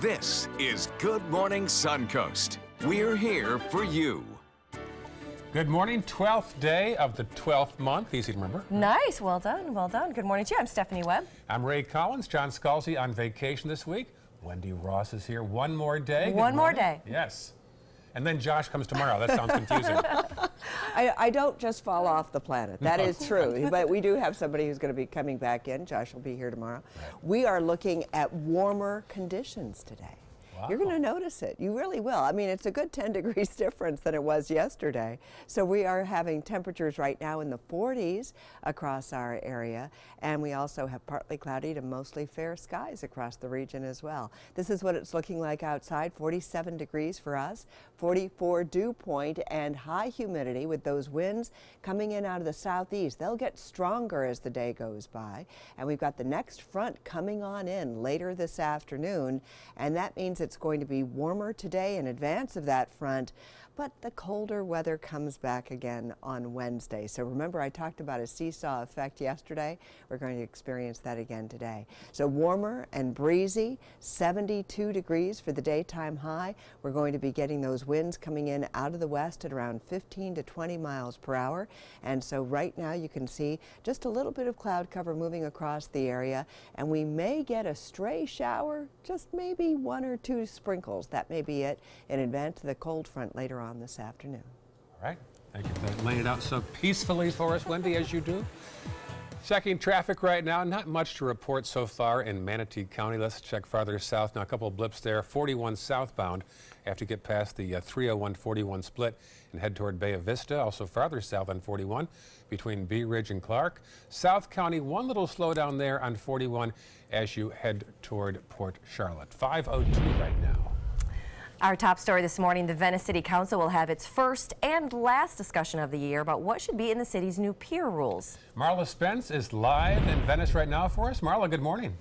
This is Good Morning Suncoast. We're here for you. Good morning, 12th day of the 12th month. Easy to remember. Nice, well done, well done. Good morning to you. I'm Stephanie Webb. I'm Ray Collins. John Scalzi on vacation this week. Wendy Ross is here. One more day. One more day. Yes. And then Josh comes tomorrow. That sounds confusing. I don't just fall off the planet. That is true. But we do have somebody who's going to be coming back in. Josh will be here tomorrow. Right. We are looking at warmer conditions today. Wow. You're going to notice it. You really will. I mean, it's a good 10 degrees difference than it was yesterday. So we are having temperatures right now in the 40s across our area. And we also have partly cloudy to mostly fair skies across the region as well. This is what it's looking like outside. 47 degrees for us, 44 dew point, and high humidity with those winds coming in out of the southeast. They'll get stronger as the day goes by. And we've got the next front coming on in later this afternoon. And that means it's going to be warmer today in advance of that front, but the colder weather comes back again on Wednesday. So remember, I talked about a seesaw effect yesterday. We're going to experience that again today. So warmer and breezy, 72 degrees for the daytime high. We're going to be getting those winds coming in out of the west at around 15 to 20 miles per hour. And so right now you can see just a little bit of cloud cover moving across the area, and we may get a stray shower, just maybe one or two sprinkles. That may be it in advance of the cold front later on this afternoon. All right. Thank you for laying it out so peacefully for us, Wendy, as you do. Checking traffic right now. Not much to report so far in Manatee County. Let's check farther south. Now, a couple of blips there. 41 southbound after you get past the 301-41 split and head toward Bay Vista. Also farther south on 41 between Bee Ridge and Clark. South County, one little slowdown there on 41 as you head toward Port Charlotte. 5:02 right now. Our top story this morning, the Venice City Council will have its first and last discussion of the year about what should be in the city's new pier rules. Marla Spence is live in Venice right now for us. Marla, good morning.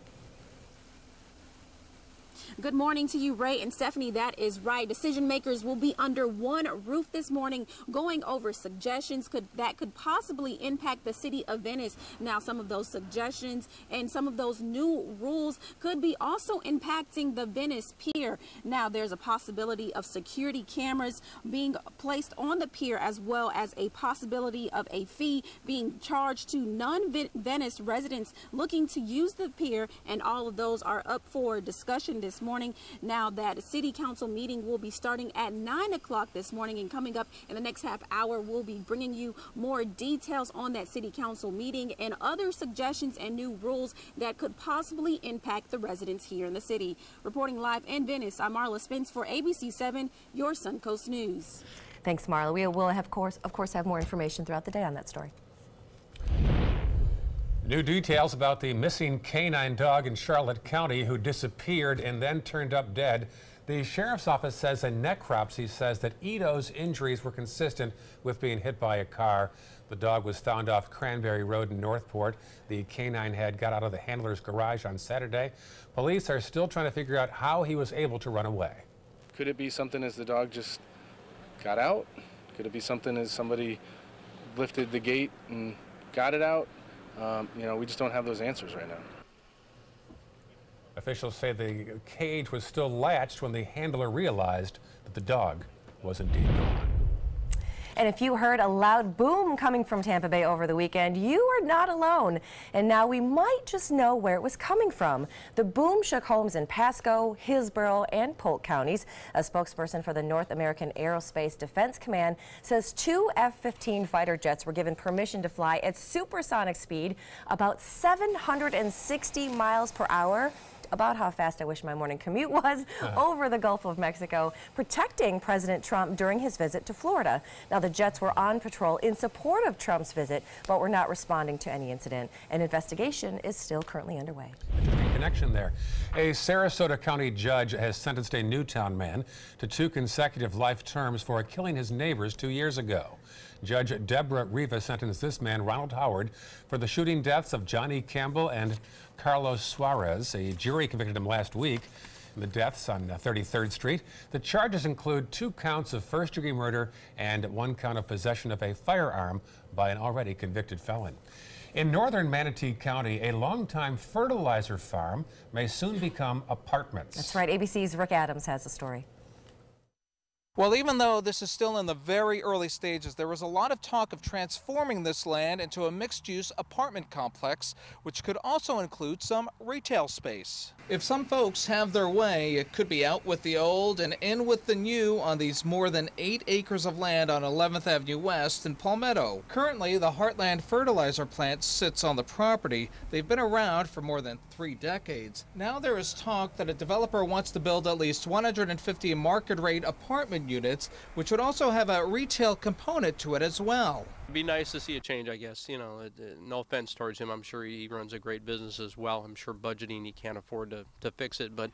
Good morning to you, Ray and Stephanie. That is right. Decision makers will be under one roof this morning going over suggestions that could possibly impact the city of Venice. Now, some of those suggestions and some of those new rules could be also impacting the Venice Pier. Now, there's a possibility of security cameras being placed on the pier, as well as a possibility of a fee being charged to non-Venice residents looking to use the pier, and all of those are up for discussion this morning. Now, that city council meeting will be starting at 9 o'clock this morning, and coming up in the next half hour, we'll be bringing you more details on that city council meeting and other suggestions and new rules that could possibly impact the residents here in the city. Reporting live in Venice, I'm Marla Spence for ABC 7, your Suncoast News. Thanks, Marla. We will, of course, have more information throughout the day on that story. New details about the missing canine dog in Charlotte County who disappeared and then turned up dead. The sheriff's office says a necropsy says that Ito's injuries were consistent with being hit by a car. The dog was found off Cranberry Road in Northport. The canine had got out of the handler's garage on Saturday. Police are still trying to figure out how he was able to run away. Could it be something as the dog just got out? Could it be something as somebody lifted the gate and got it out? You know, we just don't have those answers right now. Officials say the cage was still latched when the handler realized that the dog was indeed gone. And if you heard a loud boom coming from Tampa Bay over the weekend, you are not alone. And now we might just know where it was coming from. The boom shook homes in Pasco, Hillsborough, and Polk counties. A spokesperson for the North American Aerospace Defense Command says 2 F-15 fighter jets were given permission to fly at supersonic speed, about 760 miles per hour. About how fast I wish my morning commute was over the Gulf of Mexico, protecting President Trump during his visit to Florida. Now, the jets were on patrol in support of Trump's visit, but were not responding to any incident. An investigation is still currently underway. Interesting connection there. A Sarasota County judge has sentenced a Newtown man to 2 consecutive life terms for killing his neighbors 2 years ago. Judge Deborah Riva sentenced this man, Ronald Howard, for the shooting deaths of Johnny Campbell and Carlos Suarez. A jury convicted him last week in the deaths on 33rd Street. The charges include 2 counts of first-degree murder and 1 count of possession of a firearm by an already convicted felon. In northern Manatee County, a longtime fertilizer farm may soon become apartments. That's right. ABC's Rick Adams has the story. Well, even though this is still in the very early stages, there was a lot of talk of transforming this land into a mixed-use apartment complex, which could also include some retail space. If some folks have their way, it could be out with the old and in with the new on these more than 8 acres of land on 11th Avenue West in Palmetto. Currently, the Heartland fertilizer plant sits on the property. They've been around for more than 3 decades. Now there is talk that a developer wants to build at least 150 market-rate apartment units, which would also have a retail component to it as well. It'd be nice to see a change, I guess. You know, no offense towards him. I'm sure he runs a great business as well. I'm sure budgeting, he can't afford to fix it. But,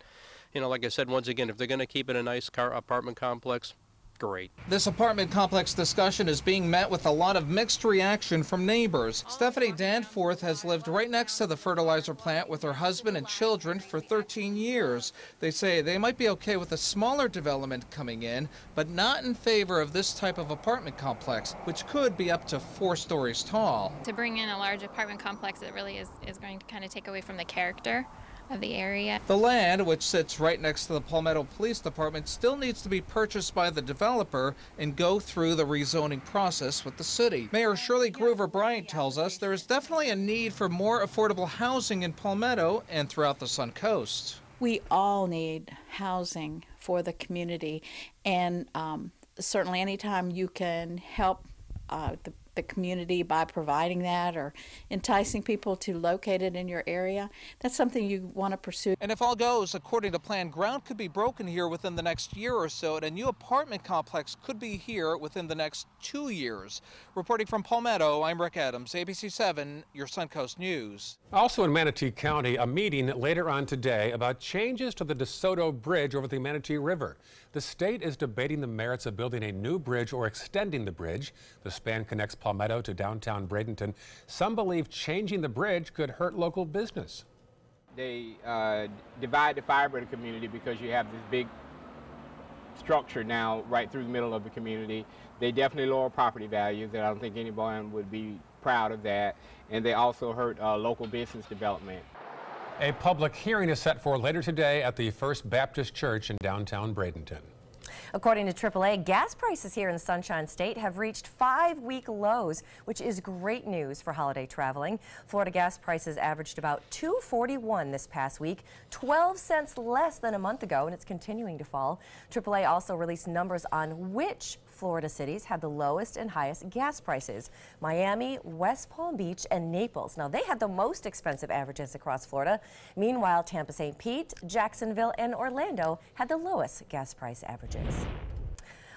you know, like I said, once again, if they're going to keep it a nice apartment complex, great. This apartment complex discussion is being met with a lot of mixed reaction from neighbors. Stephanie Danforth has lived right next to the fertilizer plant with her husband and children for 13 years. They say they might be okay with a smaller development coming in, but not in favor of this type of apartment complex, which could be up to 4 stories tall. To bring in a large apartment complex, it really is going to kind of take away from the character of the area. The land, which sits right next to the Palmetto Police Department, still needs to be purchased by the developer and go through the rezoning process with the city. Mayor Shirley Groover Bryant tells us there is definitely a need for more affordable housing in Palmetto and throughout the Suncoast. We all need housing for the community, and certainly anytime you can help the community by providing that or enticing people to locate it in your area, that's something you want to pursue. And if all goes according to plan, ground could be broken here within the next year or so, and a new apartment complex could be here within the next 2 years. Reporting from Palmetto, I'm Rick Adams, ABC 7, your Suncoast News. Also in Manatee County, a meeting later on today about changes to the DeSoto Bridge over the Manatee River. The state is debating the merits of building a new bridge or extending the bridge. The span connects Palmetto to downtown Bradenton. Some believe changing the bridge could hurt local business. They divide the fiber of the community because you have this big structure now right through the middle of the community. They definitely lower property values, and I don't think anyone would be proud of that. And they also hurt local business development. A public hearing is set for later today at the First Baptist Church in downtown Bradenton. According to AAA, gas prices here in the Sunshine State have reached 5-week lows, which is great news for holiday traveling. Florida gas prices averaged about $2.41 this past week, 12 cents less than a month ago, and it's continuing to fall. AAA also released numbers on which Florida cities had the lowest and highest gas prices. Miami, West Palm Beach, and Naples. Now, they had the most expensive averages across Florida. Meanwhile, Tampa, St. Pete, Jacksonville, and Orlando had the lowest gas price averages.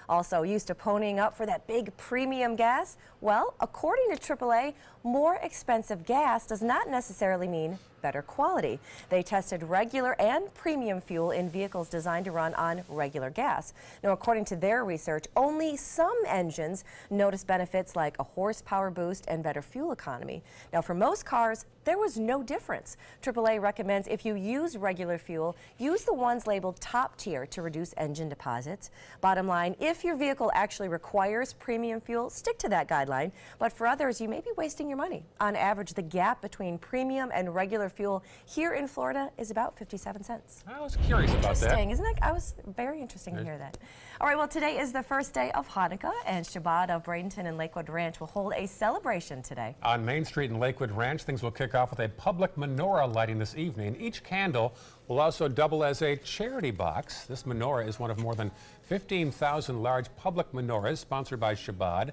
Also, used to ponying up for that big premium gas? Well, according to AAA, more expensive gas does not necessarily mean better quality. They tested regular and premium fuel in vehicles designed to run on regular gas. Now, according to their research, only some engines notice benefits like a horsepower boost and better fuel economy. Now, for most cars, there was no difference. AAA recommends if you use regular fuel, use the ones labeled top tier to reduce engine deposits. Bottom line, if your vehicle actually requires premium fuel, stick to that guideline. But for others, you may be wasting your money. On average, the gap between premium and regular fuel here in Florida is about 57 cents. I was curious about that. Interesting, isn't it? I was very interesting to hear that. All right, well, today is the first day of Hanukkah, and Shabbat of Bradenton and Lakewood Ranch will hold a celebration today. On Main Street in Lakewood Ranch, things will kick off with a public menorah lighting this evening. Each candle will also double as a charity box. This menorah is one of more than 15,000 large public menorahs sponsored by Shabbat.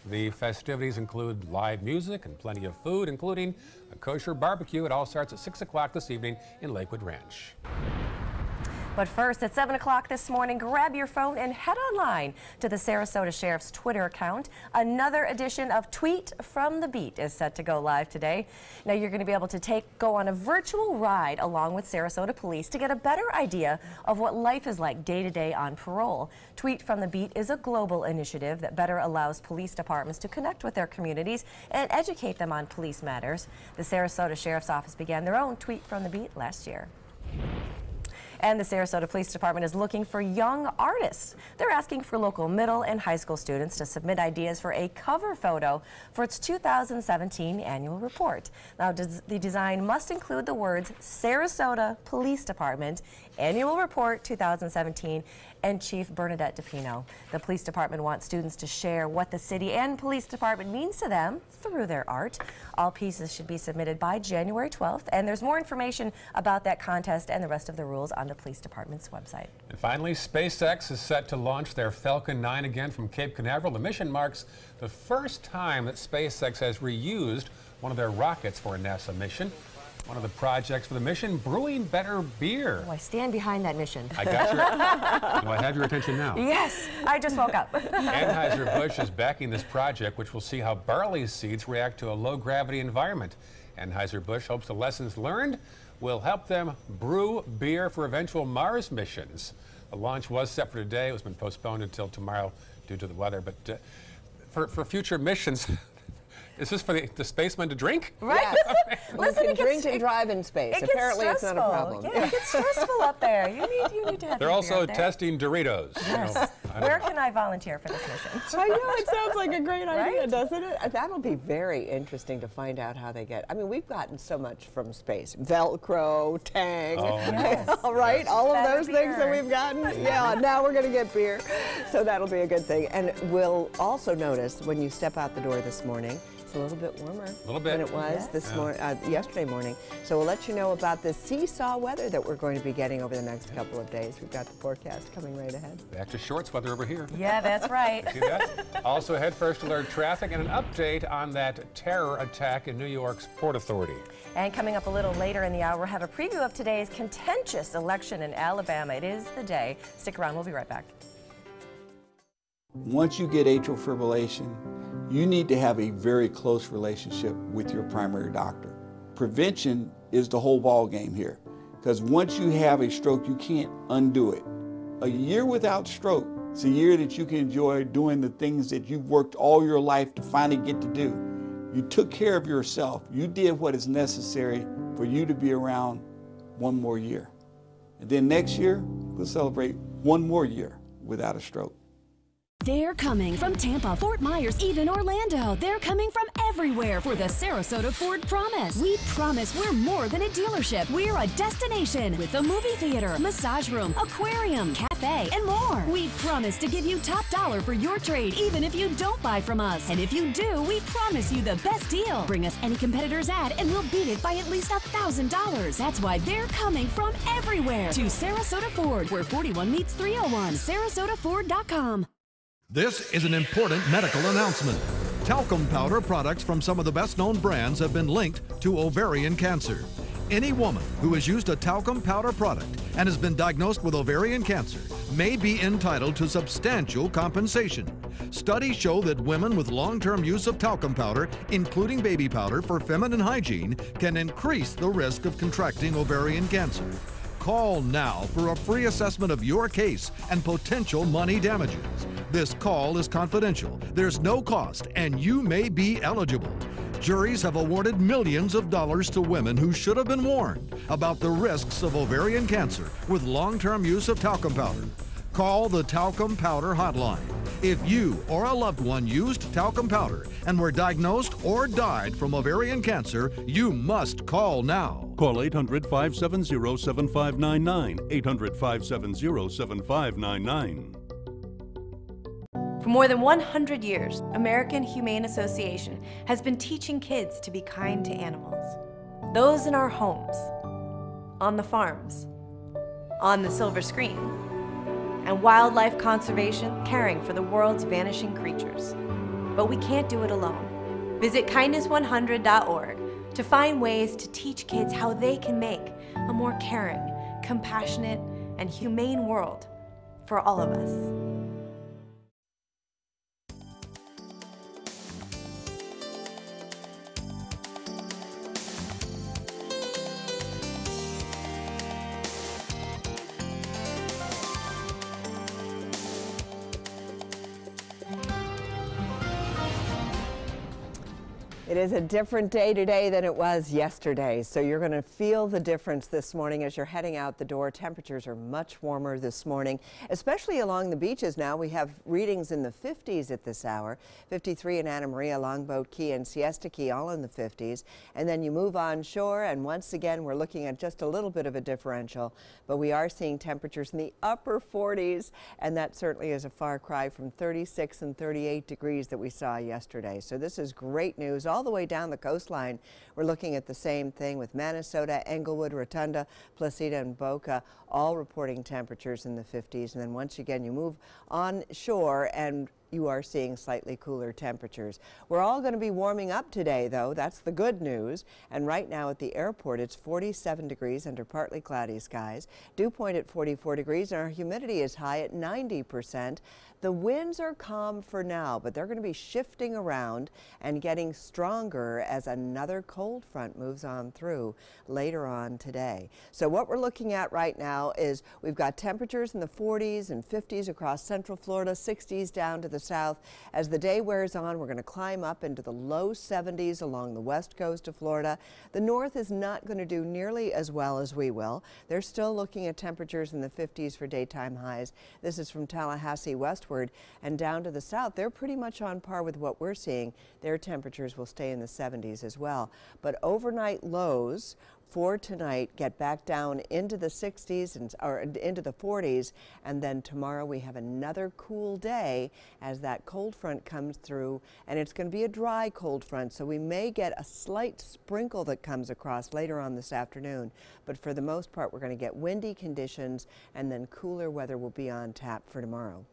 The festivities include live music and plenty of food, including a kosher barbecue. It all starts at 6 o'clock this evening in Lakewood Ranch. But first, at 7 o'clock this morning, grab your phone and head online to the Sarasota Sheriff's Twitter account. Another edition of Tweet from the Beat is set to go live today. Now, you're going to be able to go on a virtual ride along with Sarasota Police to get a better idea of what life is like day to day on parole. Tweet from the Beat is a global initiative that better allows police departments to connect with their communities and educate them on police matters. The Sarasota Sheriff's Office began their own Tweet from the Beat last year. And the Sarasota Police Department is looking for young artists. They're asking for local middle and high school students to submit ideas for a cover photo for its 2017 annual report. Now, the design must include the words Sarasota Police Department, Annual Report 2017, and Chief Bernadette DePino. The police department wants students to share what the city and police department means to them through their art. All pieces should be submitted by January 12th, and there's more information about that contest and the rest of the rules on the police department's website. And finally, SpaceX is set to launch their Falcon 9 again from Cape Canaveral. The mission marks the first time that SpaceX has reused one of their rockets for a NASA mission. One of the projects for the mission, brewing better beer. Oh, I stand behind that mission. I got your, do I have your attention now? Yes, I just woke up. Anheuser-Busch is backing this project, which will see how barley seeds react to a low-gravity environment. Anheuser-Busch hopes the lessons learned will help them brew beer for eventual Mars missions. The launch was set for today. It was been postponed until tomorrow due to the weather. But for future missions, is this for the spacemen to drink? Right. Yes. Listen, you can drink and drive in space. Apparently, it's not a problem. Yeah, it gets stressful up there. You need to have. They're also testing Doritos. Yes. Where can I volunteer for this mission? I know, it sounds like a great idea, Right? doesn't it? That'll be very interesting to find out how they get. I mean, we've gotten so much from space. Velcro, Tang, all right? All of Better those things that beer. we've gotten. Yeah, now we're going to get beer. So that'll be a good thing. And we'll also notice when you step out the door this morning, a little bit warmer than it was yesterday morning. So we'll let you know about the seesaw weather that we're going to be getting over the next couple of days. We've got the forecast coming right ahead. Back to shorts weather over here. Yeah, that's right. See that? Also ahead, first alert traffic and an update on that terror attack in New York's Port Authority. And coming up a little later in the hour, we'll have a preview of today's contentious election in Alabama. It is the day. Stick around. We'll be right back. Once you get atrial fibrillation, you need to have a very close relationship with your primary doctor. Prevention is the whole ball game here, because once you have a stroke, you can't undo it. A year without stroke is a year that you can enjoy doing the things that you've worked all your life to finally get to do. You took care of yourself. You did what is necessary for you to be around one more year. And then next year, we'll celebrate one more year without a stroke. They're coming from Tampa, Fort Myers, even Orlando. They're coming from everywhere for the Sarasota Ford Promise. We promise we're more than a dealership. We're a destination with a movie theater, massage room, aquarium, cafe, and more. We promise to give you top dollar for your trade, even if you don't buy from us. And if you do, we promise you the best deal. Bring us any competitor's ad and we'll beat it by at least $1,000. That's why they're coming from everywhere to Sarasota Ford, where 41 meets 301. SarasotaFord.com. This is an important medical announcement. Talcum powder products from some of the best-known brands have been linked to ovarian cancer. Any woman who has used a talcum powder product and has been diagnosed with ovarian cancer may be entitled to substantial compensation. Studies show that women with long-term use of talcum powder, including baby powder for feminine hygiene, can increase the risk of contracting ovarian cancer. Call now for a free assessment of your case and potential money damages. This call is confidential, there's no cost, and you may be eligible. Juries have awarded millions of dollars to women who should have been warned about the risks of ovarian cancer with long-term use of talcum powder. Call the Talcum Powder Hotline. If you or a loved one used talcum powder and were diagnosed or died from ovarian cancer, you must call now. Call 800-570-7599, 800-570-7599. For more than 100 years, American Humane Association has been teaching kids to be kind to animals. Those in our homes, on the farms, on the silver screen, and wildlife conservation, caring for the world's vanishing creatures. But we can't do it alone. Visit kindness100.org to find ways to teach kids how they can make a more caring, compassionate, and humane world for all of us. It is a different day today than it was yesterday, so you're going to feel the difference this morning as you're heading out the door. Temperatures are much warmer this morning, especially along the beaches now. We have readings in the 50s at this hour. 53 in Anna Maria, Longboat Key, and Siesta Key, all in the 50s. And then you move on shore, and once again, we're looking at just a little bit of a differential, but we are seeing temperatures in the upper 40s, and that certainly is a far cry from 36 and 38 degrees that we saw yesterday. So this is great news. All the way down the coastline, we're looking at the same thing with Minnesota, Englewood, Rotunda, Placida, and Boca, all reporting temperatures in the 50s. And then once again, you move on shore and you are seeing slightly cooler temperatures. We're all going to be warming up today, though. That's the good news. And right now at the airport, it's 47 degrees under partly cloudy skies. Dew point at 44 degrees, and our humidity is high at 90%. The winds are calm for now, but they're going to be shifting around and getting stronger as another cold front moves on through later on today. So what we're looking at right now is we've got temperatures in the 40s and 50s across central Florida, 60s down to the south. As the day wears on, we're going to climb up into the low 70s along the west coast of Florida. The north is not going to do nearly as well as we will. They're still looking at temperatures in the 50s for daytime highs. This is from Tallahassee westward. And down to the south, they're pretty much on par with what we're seeing. Their temperatures will stay in the 70s as well. But overnight lows for tonight get back down into the 60s or into the 40s, and then tomorrow we have another cool day as that cold front comes through, and it's going to be a dry cold front, so we may get a slight sprinkle that comes across later on this afternoon, but for the most part we're going to get windy conditions, and then cooler weather will be on tap for tomorrow.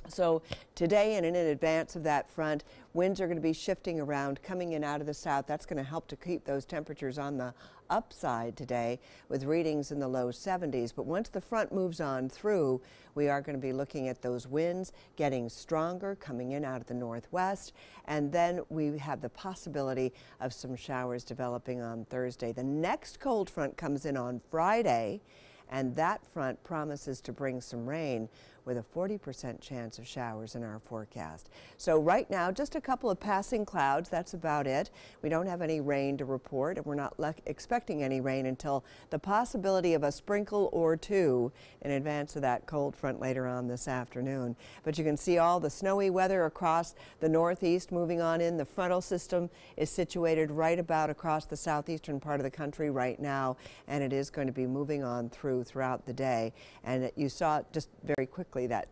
So today and in advance of that front, winds are going to be shifting around, coming in out of the south. That's going to help to keep those temperatures on the upside today with readings in the low 70s. But once the front moves on through, we are going to be looking at those winds getting stronger, coming in out of the northwest. And then we have the possibility of some showers developing on Thursday. The next cold front comes in on Friday, and that front promises to bring some rain with a 40% chance of showers in our forecast. So right now, just a couple of passing clouds. That's about it. We don't have any rain to report, and we're not expecting any rain until the possibility of a sprinkle or two in advance of that cold front later on this afternoon. But you can see all the snowy weather across the northeast moving on in. The frontal system is situated right about across the southeastern part of the country right now, and it is going to be moving on throughout the day. And you saw just very quickly that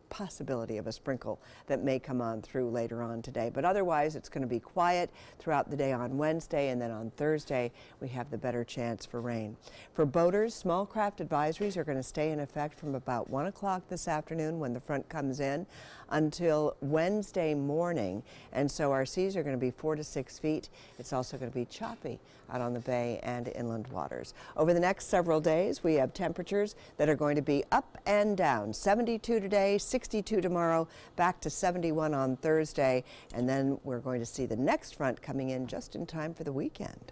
possibility of a sprinkle that may come on through later on today. But otherwise, it's going to be quiet throughout the day on Wednesday, and then on Thursday, we have the better chance for rain. For boaters, small craft advisories are going to stay in effect from about 1 o'clock this afternoon when the front comes in until Wednesday morning. And so our seas are going to be 4 to 6 feet. It's also going to be choppy out on the bay and inland waters. Over the next several days, we have temperatures that are going to be up and down. 72 today, 62 tomorrow, back to 71 on Thursday, and then we're going to see the next front coming in just in time for the weekend.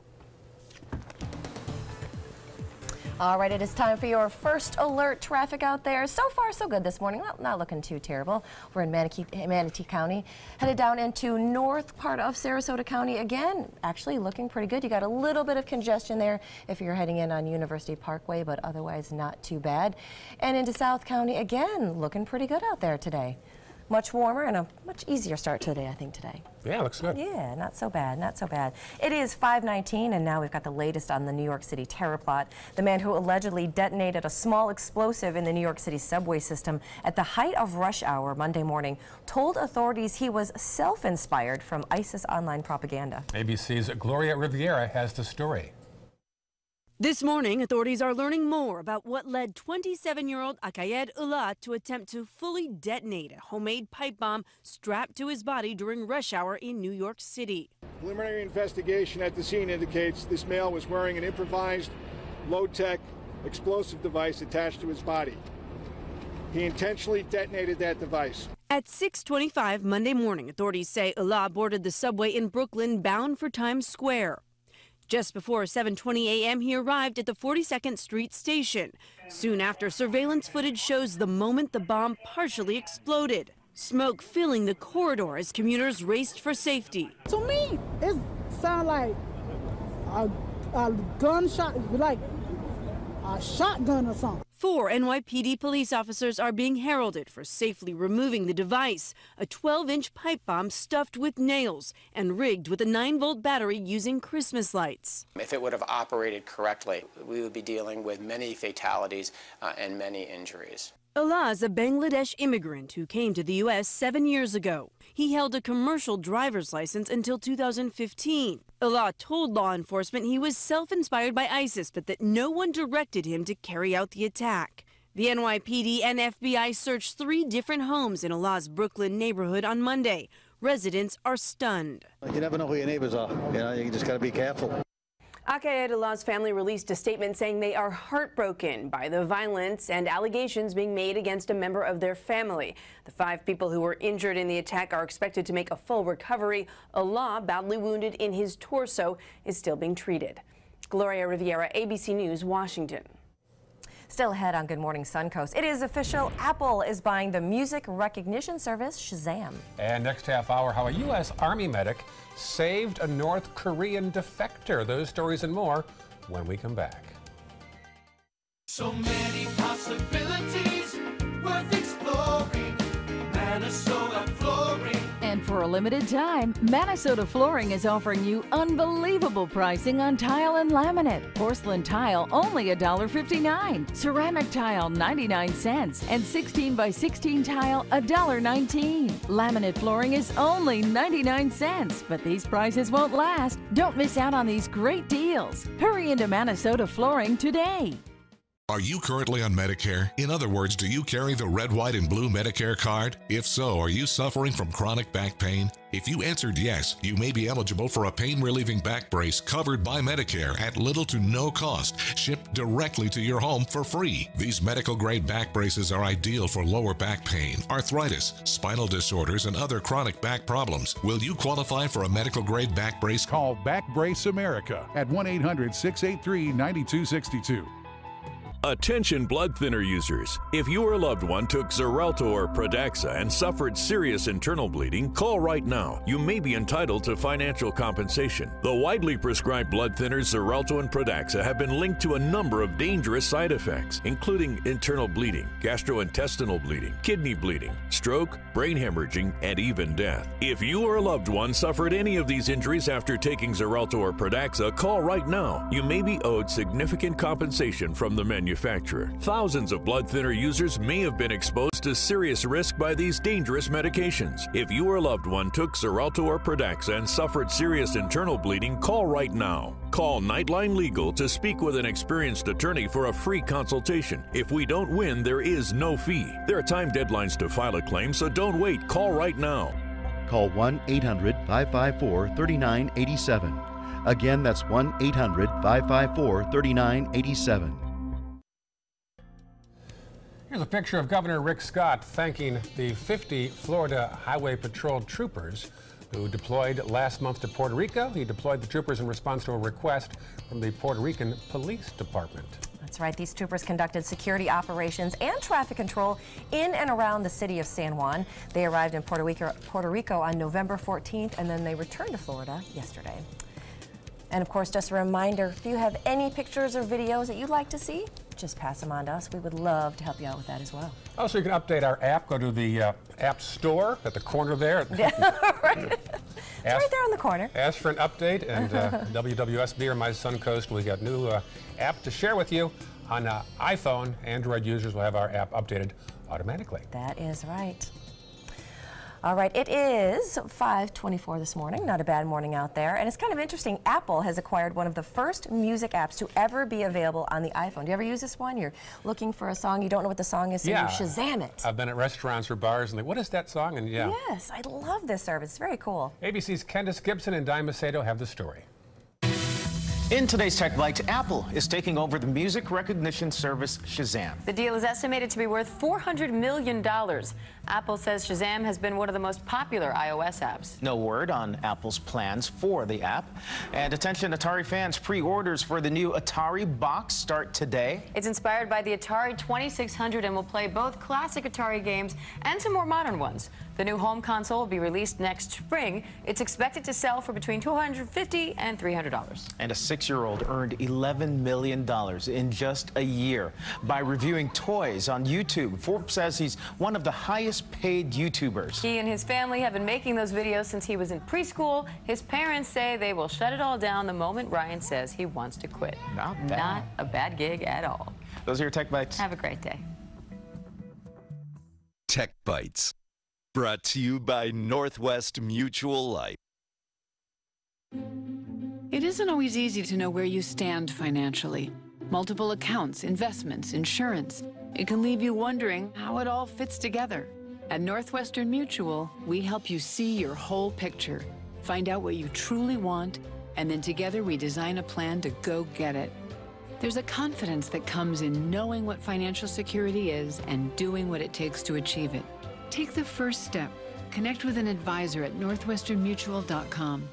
All right, it is time for your first alert traffic out there. So far, so good this morning. Well, not looking too terrible. We're in Manatee County, headed down into north part of Sarasota County. Again, actually looking pretty good. You got a little bit of congestion there if you're heading in on University Parkway, but otherwise not too bad. And into South County, again, looking pretty good out there today. Much warmer and a much easier start today, I think, today. Yeah, looks good. Yeah, not so bad, not so bad. It is 5:19, and now we've got the latest on the New York City terror plot. The man who allegedly detonated a small explosive in the New York City subway system at the height of rush hour Monday morning told authorities he was self-inspired from ISIS online propaganda. ABC's Gloria Riviera has the story. This morning, authorities are learning more about what led 27-year-old Akayed Ullah to attempt to fully detonate a homemade pipe bomb strapped to his body during rush hour in New York City. Preliminary investigation at the scene indicates this male was wearing an improvised, low-tech explosive device attached to his body. He intentionally detonated that device. At 6:25 Monday morning, authorities say Ullah boarded the subway in Brooklyn bound for Times Square. Just before 7:20 a.m., he arrived at the 42nd Street station. Soon after, surveillance footage shows the moment the bomb partially exploded. Smoke filling the corridor as commuters raced for safety. To me, it sounds like a gunshot, like a shotgun or something. 4 NYPD police officers are being heralded for safely removing the device, a 12-inch pipe bomb stuffed with nails and rigged with a 9-volt battery using Christmas lights. If it would have operated correctly, we would be dealing with many fatalities and many injuries. Allah is a Bangladesh immigrant who came to the U.S. 7 years ago. He held a commercial driver's license until 2015. Allah told law enforcement he was self-inspired by ISIS, but that no one directed him to carry out the attack. The NYPD and FBI searched 3 different homes in Allah's Brooklyn neighborhood on Monday. Residents are stunned. You never know who your neighbors are. You just got to be careful. Akayed Allah's family released a statement saying they are heartbroken by the violence and allegations being made against a member of their family. The 5 people who were injured in the attack are expected to make a full recovery. Allah, badly wounded in his torso, is still being treated. Gloria Riviera, ABC News, Washington. Still ahead on Good Morning Suncoast. It is official. Apple is buying the music recognition service Shazam. And next half hour, how a U.S. Army medic saved a North Korean defector. Those stories and more when we come back. So many possibilities worth exploring. Minnesota Flooring. And for a limited time, Minnesota Flooring is offering you unbelievable pricing on tile and laminate. Porcelain tile only $1.59. Ceramic tile 99 cents. And 16 by 16 tile $1.19. Laminate flooring is only 99 cents. But these prices won't last. Don't miss out on these great deals. Hurry into Minnesota Flooring today. Are you currently on Medicare? In other words, do you carry the red, white, and blue Medicare card? If so, are you suffering from chronic back pain? If you answered yes, you may be eligible for a pain-relieving back brace covered by Medicare at little to no cost, shipped directly to your home for free. These medical-grade back braces are ideal for lower back pain, arthritis, spinal disorders, and other chronic back problems. Will you qualify for a medical-grade back brace? Call Back Brace America at 1-800-683-9262. Attention blood thinner users. If your loved one took Xarelto or Pradaxa and suffered serious internal bleeding, call right now. You may be entitled to financial compensation. The widely prescribed blood thinners Xarelto and Pradaxa have been linked to a number of dangerous side effects, including internal bleeding, gastrointestinal bleeding, kidney bleeding, stroke, brain hemorrhaging, and even death. If you or a loved one suffered any of these injuries after taking Xarelto or Pradaxa, call right now. You may be owed significant compensation from the manufacturer. Thousands of blood thinner users may have been exposed to serious risk by these dangerous medications. If you or a loved one took Xarelto or Pradaxa and suffered serious internal bleeding, call right now. Call Nightline Legal to speak with an experienced attorney for a free consultation. If we don't win, there is no fee. There are time deadlines to file a claim, so don't wait. Call right now. Call 1-800-554-3987. Again, that's 1-800-554-3987. Here's a picture of Governor Rick Scott thanking the 50 Florida Highway Patrol troopers who deployed last month to Puerto Rico. He deployed the troopers in response to a request from the Puerto Rican Police Department. That's right. These troopers conducted security operations and traffic control in and around the city of San Juan. They arrived in Puerto Rico on November 14th, and then they returned to Florida yesterday. And of course, just a reminder, if you have any pictures or videos that you'd like to see, just pass them on to us. We would love to help you out with that as well. Also, you can update our app. Go to the App Store at the corner there. Right. It's right there on the corner. Ask for an update, and WWSB or My Suncoast, we got new app to share with you on iPhone. Android users will have our app updated automatically. That is right. All right, it is 5:24 this morning. Not a bad morning out there. And it's kind of interesting. Apple has acquired one of the first music apps to ever be available on the iPhone. Do you ever use this one? You're looking for a song, you don't know what the song is, so you Shazam it. I've been at restaurants or bars and like, what is that song? And Yes, I love this service. It's very cool. ABC's Candace Gibson and Di Macedo have the story. In today's Tech Bites, Apple is taking over the music recognition service Shazam. The deal is estimated to be worth $400 million. Apple says Shazam has been one of the most popular iOS apps. No word on Apple's plans for the app. And attention Atari fans, pre-orders for the new Atari box start today. It's inspired by the Atari 2600 and will play both classic Atari games and some more modern ones. The new home console will be released next spring. It's expected to sell for between $250 and $300. And a 6-year-old earned $11 million in just a year by reviewing toys on YouTube. Forbes says he's one of the highest paid YouTubers. He and his family have been making those videos since he was in preschool. His parents say they will shut it all down the moment Ryan says he wants to quit. Not bad. Not a bad gig at all. Those are your Tech Bites. Have a great day. Tech Bites, brought to you by Northwest Mutual Life. It isn't always easy to know where you stand financially. Multiple accounts, investments, insurance. It can leave you wondering how it all fits together. At Northwestern Mutual, we help you see your whole picture, find out what you truly want, and then together we design a plan to go get it. There's a confidence that comes in knowing what financial security is and doing what it takes to achieve it. Take the first step. Connect with an advisor at northwesternmutual.com.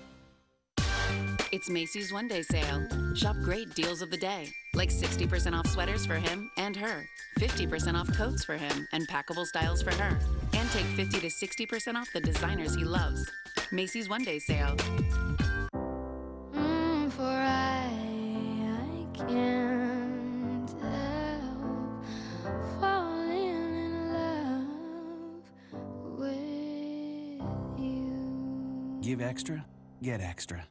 It's Macy's One Day Sale. Shop great deals of the day, like 60% off sweaters for him and her, 50% off coats for him and packable styles for her, and take 50 to 60% off the designers he loves. Macy's One Day Sale. For I can't help falling in love with you. Give extra, get extra.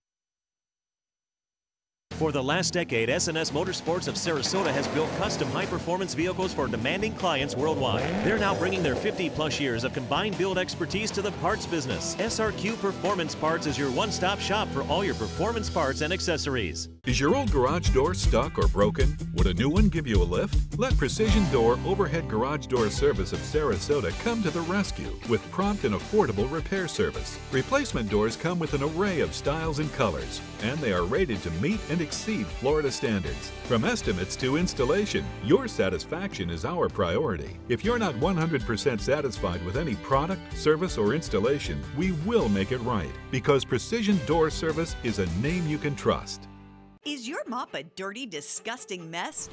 For the last decade, S&S Motorsports of Sarasota has built custom high-performance vehicles for demanding clients worldwide. They're now bringing their 50-plus years of combined build expertise to the parts business. SRQ Performance Parts is your one-stop shop for all your performance parts and accessories. Is your old garage door stuck or broken? Would a new one give you a lift? Let Precision Door Overhead Garage Door Service of Sarasota come to the rescue with prompt and affordable repair service. Replacement doors come with an array of styles and colors, and they are rated to meet and exceed Florida standards. From estimates to installation, your satisfaction is our priority. If you're not 100% satisfied with any product, service, or installation, we will make it right, because Precision Door Service is a name you can trust. Is your mop a dirty, disgusting mess?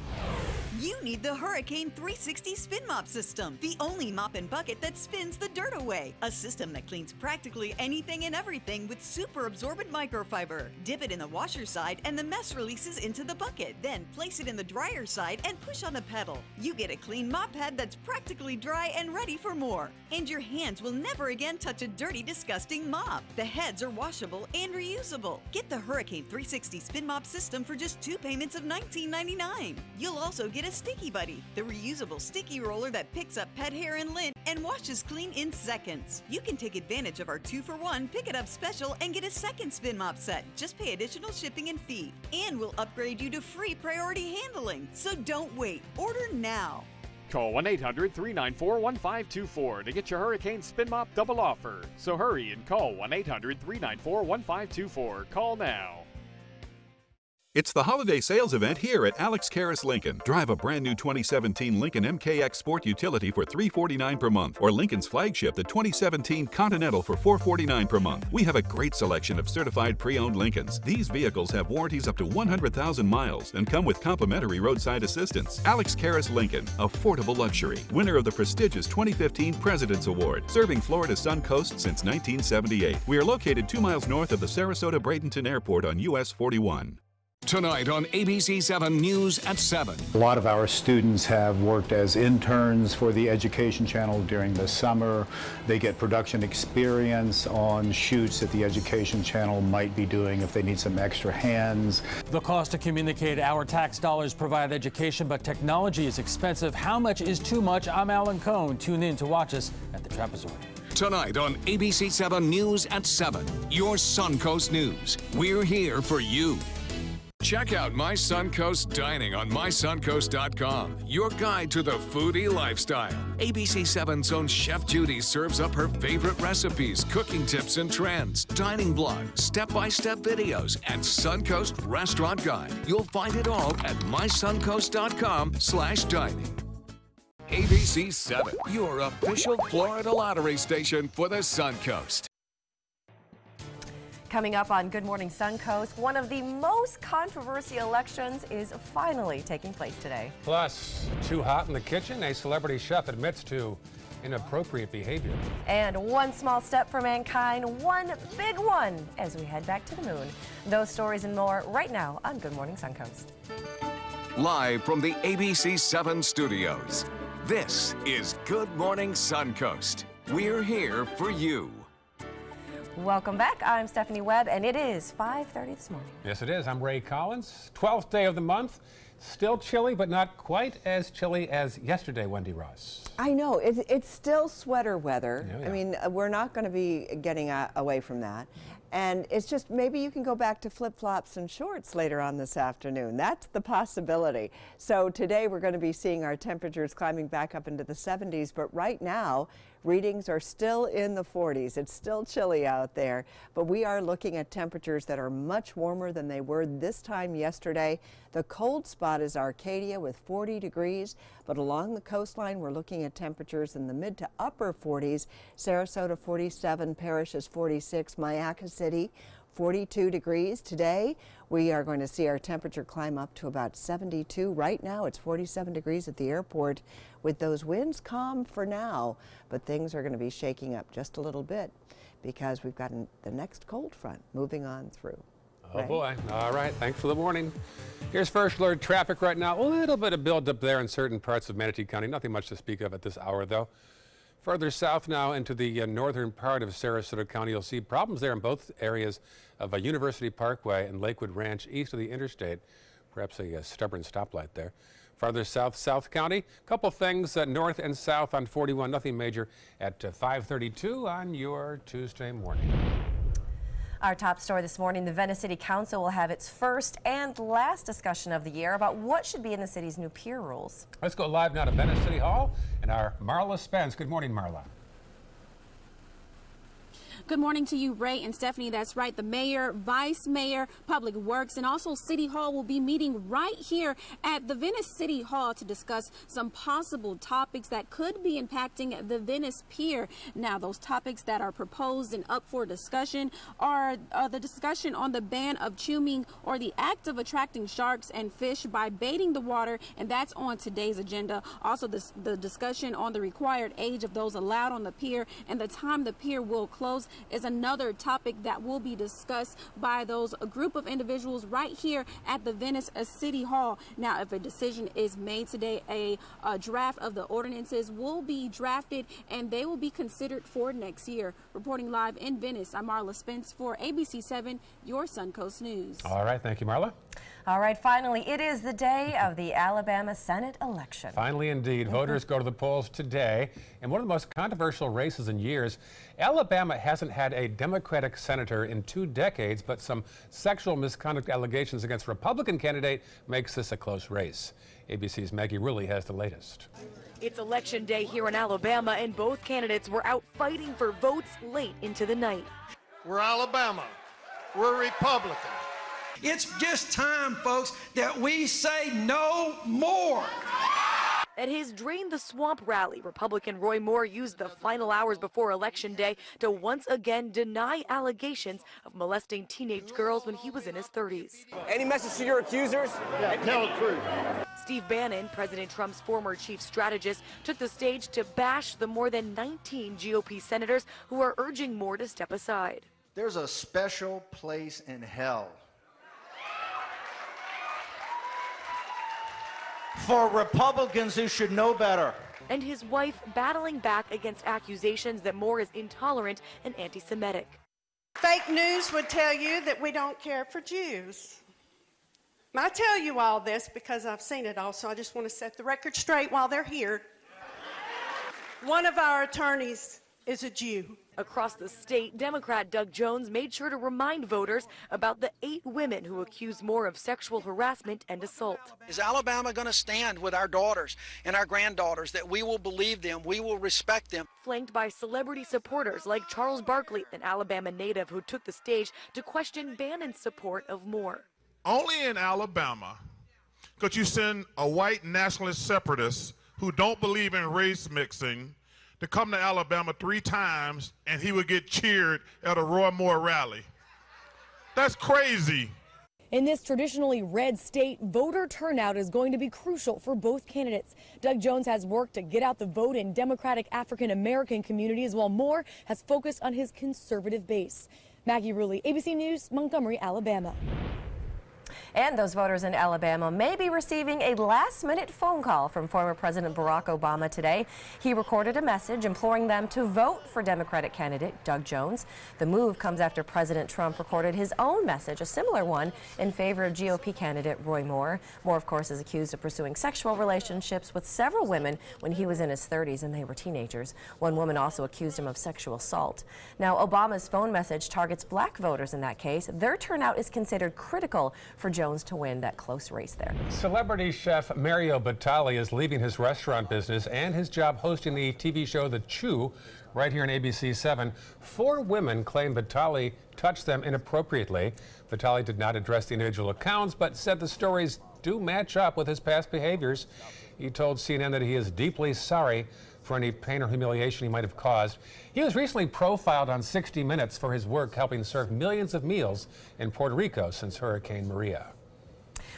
You need the Hurricane 360 Spin Mop System, the only mop and bucket that spins the dirt away. A system that cleans practically anything and everything with super absorbent microfiber. Dip it in the washer side and the mess releases into the bucket. Then place it in the dryer side and push on the pedal. You get a clean mop head that's practically dry and ready for more. And your hands will never again touch a dirty, disgusting mop. The heads are washable and reusable. Get the Hurricane 360 Spin Mop System for just 2 payments of $19.99. You'll also get a Sticky Buddy, the reusable sticky roller that picks up pet hair and lint and washes clean in seconds. You can take advantage of our 2-for-1 Pick It Up special and get a second spin mop set. Just pay additional shipping and fee. And we'll upgrade you to free priority handling. So don't wait. Order now. Call 1-800-394-1524 to get your Hurricane Spin Mop double offer. So hurry and call 1-800-394-1524. Call now. It's the holiday sales event here at Alex Karras Lincoln. Drive a brand new 2017 Lincoln MKX Sport Utility for $349 per month, or Lincoln's flagship, the 2017 Continental, for $449 per month. We have a great selection of certified pre-owned Lincolns. These vehicles have warranties up to 100,000 miles and come with complimentary roadside assistance. Alex Karras Lincoln, affordable luxury. Winner of the prestigious 2015 President's Award, serving Florida's Suncoast since 1978. We are located 2 miles north of the Sarasota-Bradenton Airport on US 41. Tonight on ABC 7 News at 7. A lot of our students have worked as interns for the Education Channel during the summer. They get production experience on shoots that the Education Channel might be doing if they need some extra hands. The cost to communicate: our tax dollars provide education, but technology is expensive. How much is too much? I'm Alan Cohn. Tune in to watch us at the Trapezoid. Tonight on ABC 7 News at 7. Your Suncoast News. We're here for you. Check out My Suncoast Dining on mysuncoast.com, your guide to the foodie lifestyle. ABC7's own Chef Judy serves up her favorite recipes, cooking tips and trends, dining blogs, step-by-step videos, and Suncoast Restaurant Guide. You'll find it all at mysuncoast.com/dining. ABC7, your official Florida lottery station for the Suncoast. Coming up on Good Morning Suncoast, one of the most controversial elections is finally taking place today. Plus, too hot in the kitchen? A celebrity chef admits to inappropriate behavior. And one small step for mankind, one big one as we head back to the moon. Those stories and more right now on Good Morning Suncoast. Live from the ABC7 studios, this is Good Morning Suncoast. We're here for you. Welcome back. I'm Stephanie Webb, and it is 5:30 this morning. Yes, it is. I'm Ray Collins. 12th day of the month. Still chilly, but not quite as chilly as yesterday, Wendy Ross. I know. It's still sweater weather. Yeah. I mean, we're not going to be getting away from that. And it's just maybe you can go back to flip-flops and shorts later on this afternoon. That's the possibility. So today we're going to be seeing our temperatures climbing back up into the 70s, but right now readings are still in the 40s. It's still chilly out there, but we are looking at temperatures that are much warmer than they were this time yesterday. The cold spot is Arcadia with 40 degrees, but along the coastline we're looking at temperatures in the mid to upper 40s. Sarasota 47, Parrish is 46, Mayaca City 42 degrees. Today we are going to see our temperature climb up to about 72. Right now it's 47 degrees at the airport with those winds calm for now, but things are going to be shaking up just a little bit because we've got the next cold front moving on through. Oh boy. All right. Thanks for the warning. Here's first alert traffic right now. A little bit of buildup there in certain parts of Manatee County. Nothing much to speak of at this hour, though. Further south now into the northern part of Sarasota County, you'll see problems there in both areas of University Parkway and Lakewood Ranch east of the interstate. Perhaps a stubborn stoplight there. Farther south, South County, a couple things north and south on 41, nothing major at 5:32 on your Tuesday morning. Our top story this morning, the Venice City Council will have its first and last discussion of the year about what should be in the city's new pier rules. Let's go live now to Venice City Hall and our Marla Spence. Good morning, Marla. Good morning to you, Ray and Stephanie. That's right. The mayor, vice mayor, public works, and also City Hall will be meeting right here at the Venice City Hall to discuss some possible topics that could be impacting the Venice Pier. Now, those topics that are proposed and up for discussion are the discussion on the ban of chuming or the act of attracting sharks and fish by baiting the water, and that's on today's agenda. Also, the discussion on the required age of those allowed on the pier and the time the pier will close is another topic that will be discussed by those group of individuals right here at the Venice City Hall. Now, if a decision is made today, a draft of the ordinances will be drafted and they will be considered for next year. Reporting live in Venice, I'm Marla Spence for ABC7, your Suncoast News. All right, thank you, Marla. All right, finally, it is the day of the Alabama Senate election. Finally, indeed. Voters go to the polls today. In one of the most controversial races in years, Alabama hasn't had a Democratic senator in 2 decades, but some sexual misconduct allegations against Republican candidate makes this a close race. ABC's Maggie Rulli has the latest. It's election day here in Alabama, and both candidates were out fighting for votes late into the night. We're Alabama. We're Republican. It's just time, folks, that we say no more. At his Drain the Swamp rally, Republican Roy Moore used the final hours before Election Day to once again deny allegations of molesting teenage girls when he was in his 30s. Any message to your accusers? Yeah, tell the truth. Steve Bannon, President Trump's former chief strategist, took the stage to bash the more than 19 GOP senators who are urging Moore to step aside. There's a special place in hell for Republicans who should know better. And his wife battling back against accusations that Moore is intolerant and anti-Semitic. Fake news would tell you that we don't care for Jews. I tell you all this because I've seen it all, so I just want to set the record straight while they're here. One of our attorneys is a Jew. Across the state, Democrat Doug Jones made sure to remind voters about the 8 women who accused Moore of sexual harassment and assault. Is Alabama going to stand with our daughters and our granddaughters, that we will believe them, we will respect them? Flanked by celebrity supporters like Charles Barkley, an Alabama native who took the stage to question Bannon's support of Moore. Only in Alabama could you send a white nationalist separatist who don't believe in race mixing to come to Alabama 3 times and he would get cheered at a Roy Moore rally. That's crazy. In this traditionally red state, voter turnout is going to be crucial for both candidates. Doug Jones has worked to get out the vote in Democratic African American communities, while Moore has focused on his conservative base. Maggie Rulli, ABC News, Montgomery, Alabama. And those voters in Alabama may be receiving a last-minute phone call from former President Barack Obama today. He recorded a message imploring them to vote for Democratic candidate Doug Jones. The move comes after President Trump recorded his own message, a similar one, in favor of GOP candidate Roy Moore. Moore, of course, is accused of pursuing sexual relationships with several women when he was in his 30s and they were teenagers. One woman also accused him of sexual assault. Now, Obama's phone message targets black voters in that case. Their turnout is considered critical for Jones to win that close race there. Celebrity chef Mario Batali is leaving his restaurant business and his job hosting the TV show The Chew right here on ABC 7. 4 women claim Batali touched them inappropriately. Batali did not address the individual accounts, but said the stories do match up with his past behaviors. He told CNN that he is deeply sorry for any pain or humiliation he might have caused. He was recently profiled on 60 Minutes for his work helping serve millions of meals in Puerto Rico since Hurricane Maria.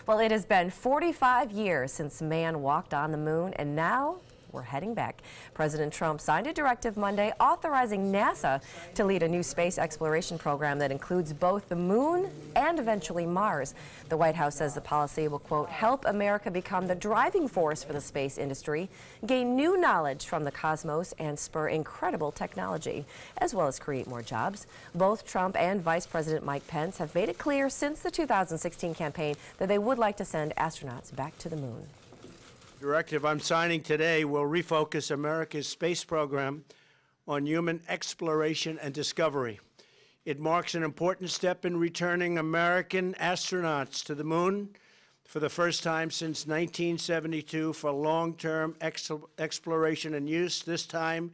Well, it has been 45 years since man walked on the moon, and now we're heading back. President Trump signed a directive Monday authorizing NASA to lead a new space exploration program that includes both the moon and eventually Mars. The White House says the policy will, quote, help America become the driving force for the space industry, gain new knowledge from the cosmos, and spur incredible technology, as well as create more jobs. Both Trump and Vice President Mike Pence have made it clear since the 2016 campaign that they would like to send astronauts back to the moon. The directive I'm signing today will refocus America's space program on human exploration and discovery. It marks an important step in returning American astronauts to the moon for the first time since 1972 for long-term exploration and use. This time,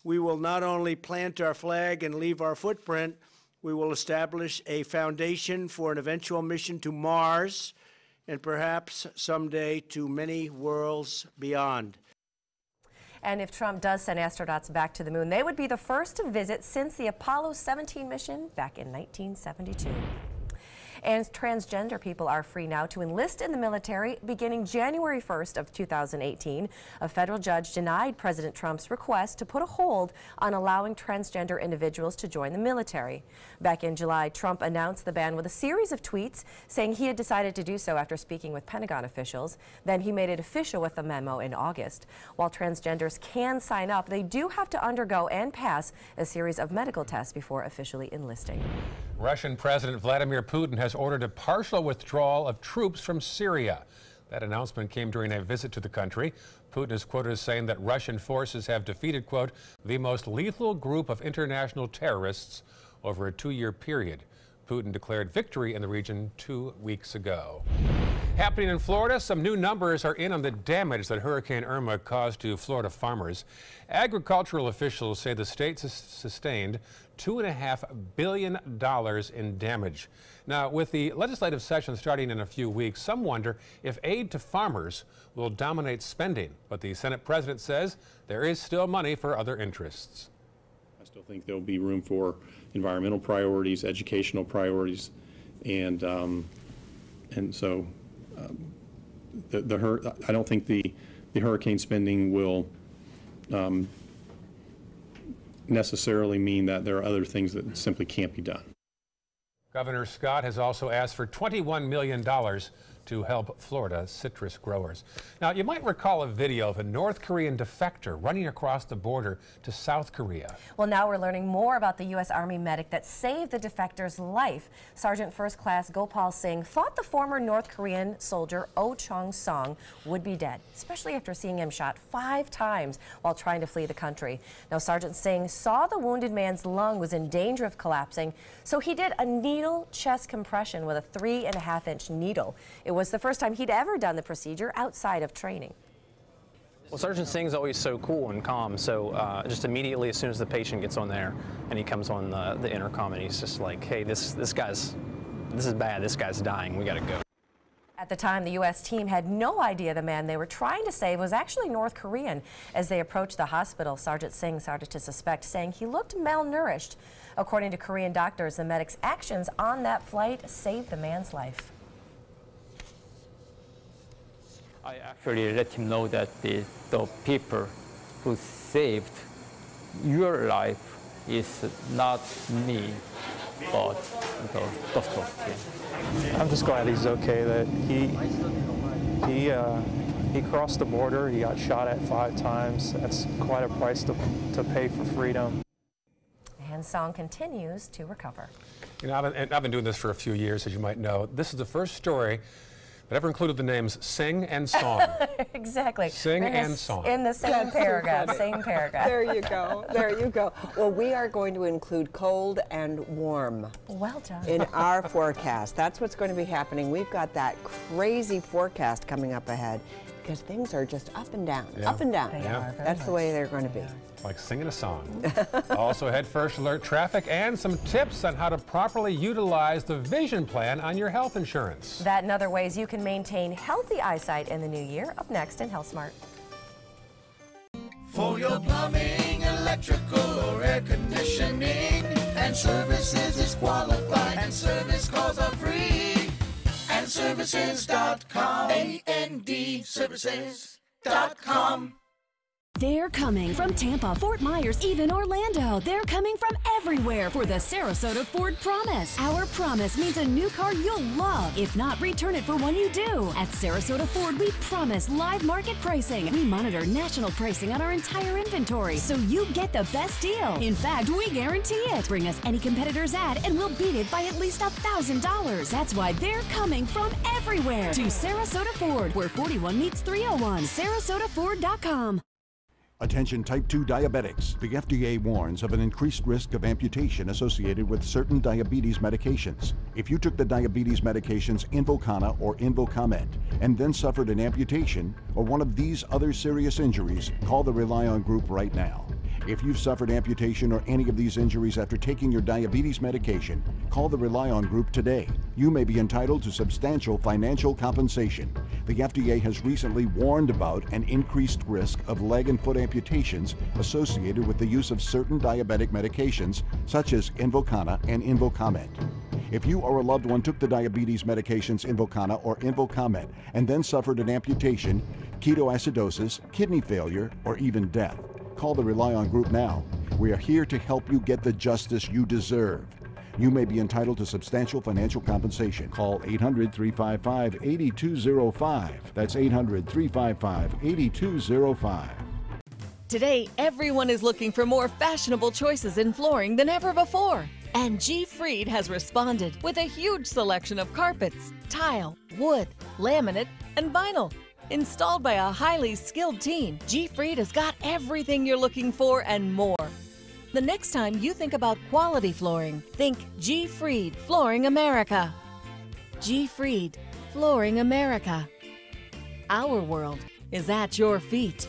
we will not only plant our flag and leave our footprint, we will establish a foundation for an eventual mission to Mars, and perhaps someday to many worlds beyond. And if Trump does send astronauts back to the moon, they would be the first to visit since the Apollo 17 mission back in 1972. And transgender people are free now to enlist in the military beginning January 1st of 2018. A federal judge denied President Trump's request to put a hold on allowing transgender individuals to join the military. Back in July, Trump announced the ban with a series of tweets saying he had decided to do so after speaking with Pentagon officials. Then he made it official with a memo in August. While transgenders can sign up, they do have to undergo and pass a series of medical tests before officially enlisting. Russian President Vladimir Putin has ordered a partial withdrawal of troops from Syria. That announcement came during a visit to the country. Putin is quoted as saying that Russian forces have defeated, quote, the most lethal group of international terrorists over a 2-year period. Putin declared victory in the region 2 weeks ago. Happening in Florida, some new numbers are in on the damage that Hurricane Irma caused to Florida farmers. Agricultural officials say the state sustained $2.5 billion in damage. Now, with the legislative session starting in a few weeks, some wonder if aid to farmers will dominate spending. But the Senate president says there is still money for other interests. I still think there'll be room for environmental priorities, educational priorities, and so I don't think the hurricane spending will necessarily mean that there are other things that simply can't be done. Governor Scott has also asked for $21 million to help Florida citrus growers. Now, you might recall a video of a North Korean defector running across the border to South Korea. Well, now we're learning more about the U.S. Army medic that saved the defector's life. Sergeant First Class Gopal Singh thought the former North Korean soldier Oh Chung-song would be dead, especially after seeing him shot 5 times while trying to flee the country. Now, Sergeant Singh saw the wounded man's lung was in danger of collapsing, so he did a needle chest compression with a 3.5-inch needle. It was the first time he'd ever done the procedure outside of training. Well, Sergeant Singh's always so cool and calm, so just immediately as soon as the patient gets on there and he comes on the intercom and he's just like, hey, this is bad, this guy's dying, we gotta go. At the time, the U.S. team had no idea the man they were trying to save was actually North Korean. As they approached the hospital, Sergeant Singh started to suspect, saying he looked malnourished. According to Korean doctors, the medic's actions on that flight saved the man's life. I actually let him know that the people who saved your life is not me, but the doctor team. I'm just glad he's okay, that he crossed the border, he got shot at 5 times. That's quite a price to pay for freedom. And Song continues to recover. You know, I've been doing this for a few years, as you might know. This is the first story that ever included the names Sing and Song. Exactly. Sing and Song. In the same paragraph, same paragraph. There you go, there you go. Well, we are going to include cold and warm. Well done. In our forecast. That's what's going to be happening. We've got that crazy forecast coming up ahead because things are just up and down, up and down. That's the way they're going to be. Like singing a song. Also, head first alert traffic and some tips on how to properly utilize the vision plan on your health insurance. That and other ways you can maintain healthy eyesight in the new year. Up next in Health Smart. For your plumbing, electrical, or air conditioning, and services is qualified, and service calls are free. And services.com, A-N-D, services.com. They're coming from Tampa, Fort Myers, even Orlando. They're coming from everywhere for the Sarasota Ford Promise. Our promise means a new car you'll love. If not, return it for one you do. At Sarasota Ford, we promise live market pricing. We monitor national pricing on our entire inventory, so you get the best deal. In fact, we guarantee it. Bring us any competitor's ad, and we'll beat it by at least $1,000. That's why they're coming from everywhere to Sarasota Ford, where 41 meets 301. SarasotaFord.com. Attention type 2 diabetics. The FDA warns of an increased risk of amputation associated with certain diabetes medications. If you took the diabetes medications Invokana or Invokamet and then suffered an amputation or one of these other serious injuries, call the Rely On Group right now. If you've suffered amputation or any of these injuries after taking your diabetes medication, call the Rely On Group today. You may be entitled to substantial financial compensation. The FDA has recently warned about an increased risk of leg and foot amputations associated with the use of certain diabetic medications such as Invokana and Invokamet. If you or a loved one took the diabetes medications Invokana or Invokamet and then suffered an amputation, ketoacidosis, kidney failure, or even death, call the Rely On Group now. We are here to help you get the justice you deserve. You may be entitled to substantial financial compensation. Call 800-355-8205. That's 800-355-8205. Today, everyone is looking for more fashionable choices in flooring than ever before. And G. Fried has responded with a huge selection of carpets, tile, wood, laminate, and vinyl. Installed by a highly skilled team, G. Fried has got everything you're looking for and more. The next time you think about quality flooring, think G. Fried Flooring America. G. Fried Flooring America. Our world is at your feet.